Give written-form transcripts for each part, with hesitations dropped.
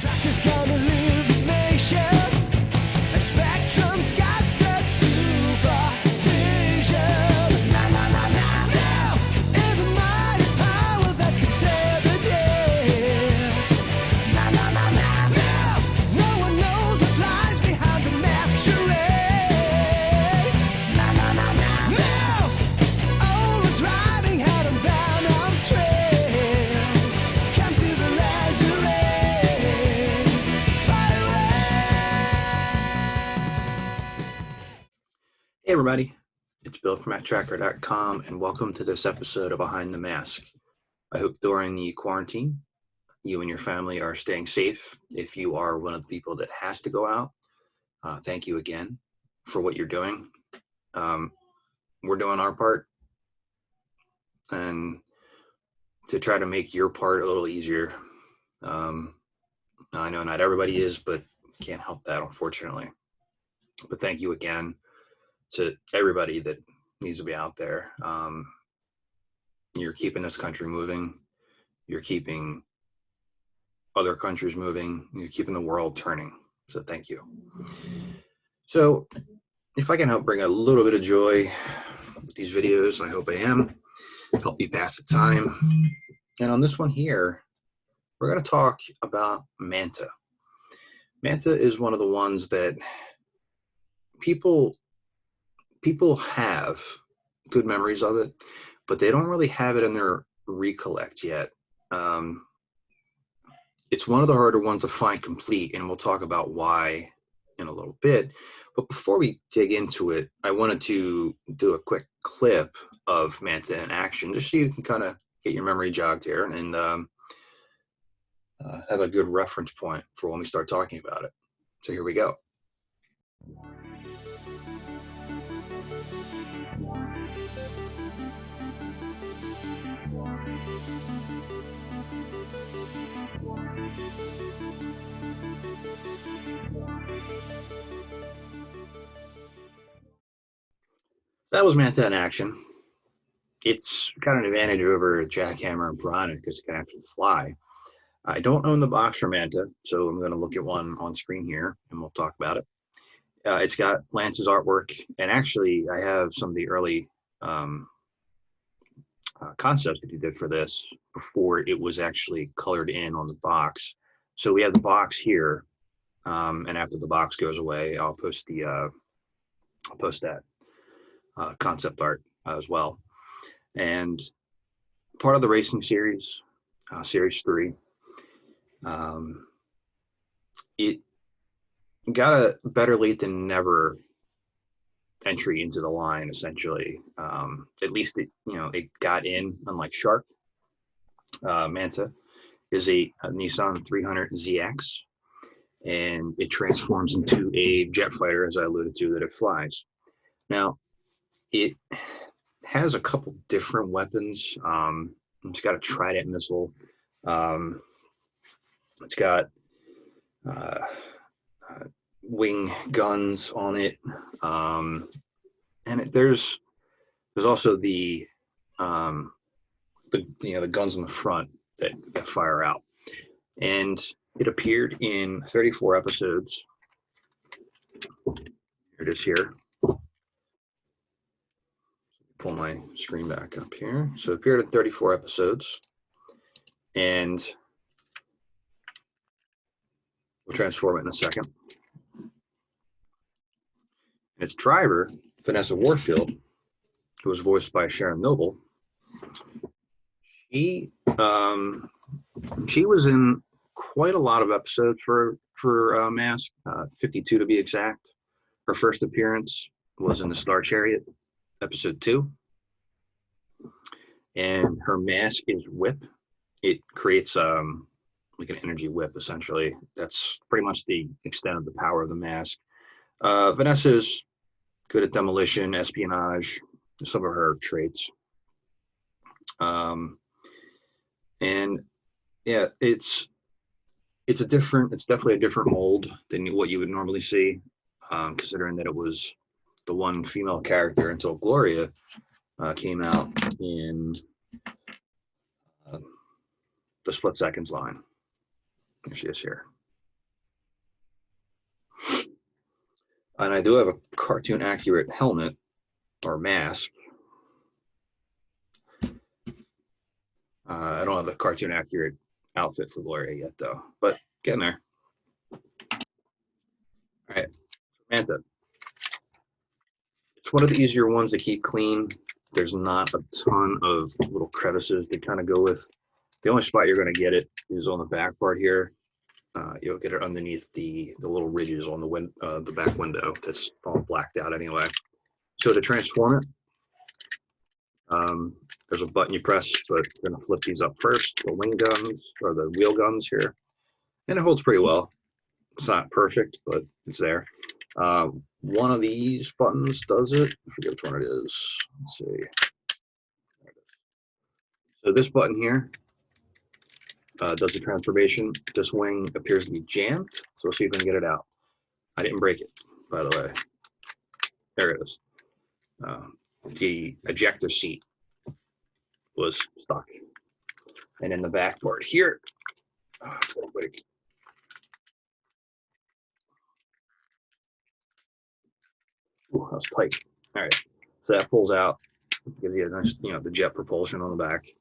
Tracker's gonna live the nation, and Spectrum's got such supervision. Mouse is a mighty power that could save the day. Mouse, no one knows what lies behind the mask charade. Mouse, always riding out on Venom's trail. Comes to the laser rays, fire away. Hey everybody, it's Bill from Matt-Trakker.com and welcome to this episode of Behind the Mask. I hope during the quarantine, you and your family are staying safe. If you are one of the people that has to go out, thank you again for what you're doing. We're doing our part and to try to make your part a little easier. I know not everybody is, but can't help that, unfortunately. But thank you again to everybody that needs to be out there. You're keeping this country moving. You're keeping other countries moving. You're keeping the world turning. So thank you. So if I can help bring a little bit of joy with these videos, I hope I am. Help you pass the time. And on this one here, we're going to talk about Manta. Manta is one of the ones that people have good memories of it, but they don't really have it in their recollect yet. It's one of the harder ones to find complete, and we'll talk about why in a little bit. But before we dig into it, I wanted to do a quick clip of Manta in action, just so you can kind of get your memory jogged here and have a good reference point for when we start talking about it. So here we go. That was Manta in action. It's got an advantage over Jackhammer and Piranha because it can actually fly. I don't own the box for Manta, so I'm going to look at one on screen here and we'll talk about it. It's got Lance's artwork, and actually I have some of the early concepts that he did for this before it was actually colored in on the box. So we have the box here, and after the box goes away, I'll post that concept art as well. And part of the racing series, series 3, it got a better late than never entry into the line, essentially. At least it got in, unlike Shark. Manta is a Nissan 300ZX, and it transforms into a jet fighter, as I alluded to, that it flies. Now, it has a couple different weapons. It's got a Trident missile. It's got wing guns on it, and there's also the guns in the front that fire out. And it appeared in 34 episodes. Here it is here. Pull my screen back up here. So it appeared in 34 episodes, and we'll transform it in a second. Its driver, Vanessa Warfield, who was voiced by Sharon Noble, she was in quite a lot of episodes for Mask, 52 to be exact. Her first appearance was in the Star Chariot, episode 2. And her mask is whip. It creates like an energy whip, essentially. That's pretty much the extent of the power of the mask. Vanessa's good at demolition, espionage, some of her traits. And yeah, it's definitely a different mold than what you would normally see, considering that it was the one female character until Gloria came out in the Split Seconds line. There she is here. And I do have a cartoon accurate helmet or mask. I don't have the cartoon accurate outfit for Gloria yet though, but getting there. All right, Manta. It's one of the easier ones to keep clean. There's not a ton of little crevices to kind of go with. The only spot you're going to get it is on the back part here. You'll get it underneath the little ridges on the back window that's all blacked out anyway. So to transform it, there's a button you press, but you're going to flip these up first, the wing guns or the wheel guns here, and it holds pretty well. It's not perfect, but it's there. One of these buttons does it. I forget which one it is. Let's see. So this button here does the transformation. This wing appears to be jammed, so we'll see if we can get it out. I didn't break it, by the way. There it is. The ejector seat was stuck. And in the back part here, ooh, that was tight. All right, so that pulls out, gives you a nice, the jet propulsion on the back.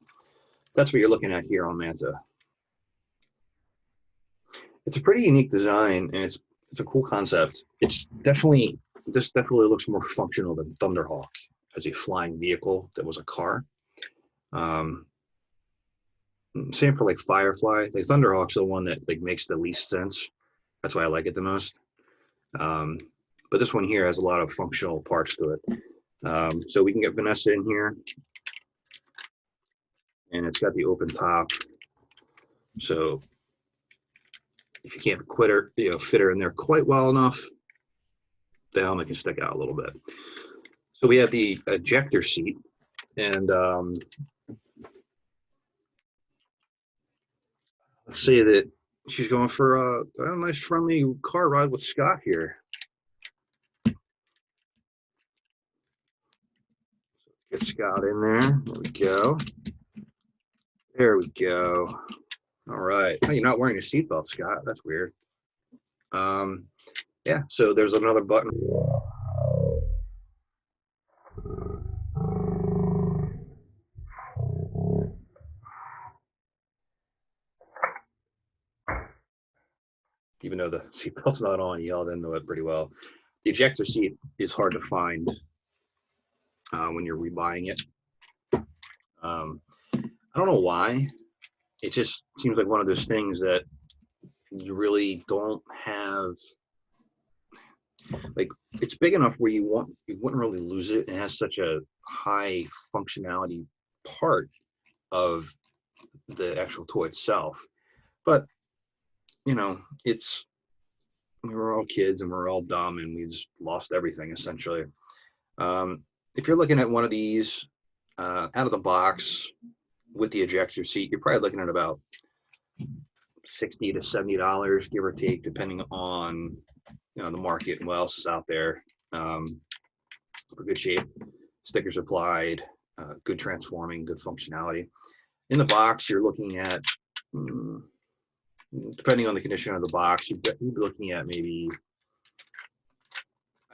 That's what you're looking at here on Manta. It's a pretty unique design, and it's a cool concept. This definitely looks more functional than Thunderhawk as a flying vehicle that was a car. Same for like Firefly. Like Thunderhawk's the one that like makes the least sense. That's why I like it the most. But this one here has a lot of functional parts to it. So we can get Vanessa in here, and it's got the open top. So if you can't fit her in there quite well enough, the helmet can stick out a little bit. So we have the ejector seat, and let's say that she's going for a nice friendly car ride with Scott here. Get Scott in there. There we go. There we go. All right. Oh, you're not wearing your seatbelt, Scott. That's weird. Yeah, so there's another button. Even though the seatbelt's not on, you held into it pretty well. The ejector seat is hard to find when you're rebuying it. I don't know why. It just seems like one of those things that you really don't have. Like, it's big enough where you wouldn't really lose it. It has such a high functionality part of the actual toy itself. But we were all kids and we're all dumb and we just lost everything essentially. If you're looking at one of these out of the box with the ejector seat, you're probably looking at about $60 to $70, give or take, depending on the market and what else is out there. For good shape, stickers applied, good transforming, good functionality. In the box, you're looking at, depending on the condition of the box, you'd be looking at maybe,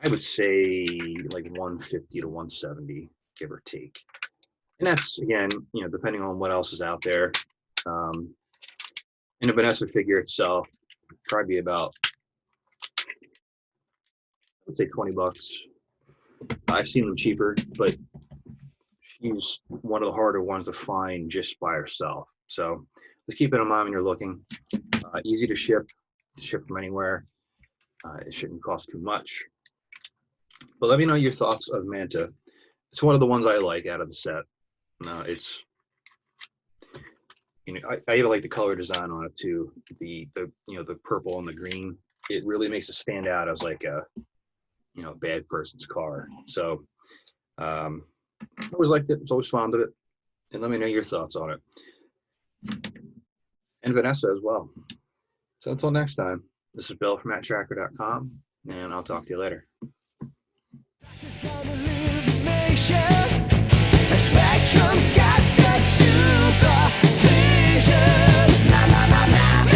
I would say like 150 to 170, give or take. And that's, again, depending on what else is out there. And the Vanessa figure itself, probably be about, let's say 20 bucks. I've seen them cheaper, but she's one of the harder ones to find just by herself. So just keep it in mind when you're looking. Easy to ship from anywhere. It shouldn't cost too much. But let me know your thoughts of Manta. It's one of the ones I like out of the set. It's, I even like the color design on it too. The purple and the green. It really makes it stand out as like a bad person's car. So I always liked it. I was always fond of it. And let me know your thoughts on it. And Vanessa as well. So until next time, this is Bill from Matt-Trakker.com, and I'll talk to you later. Spectrum's got such supervision. Na na na na.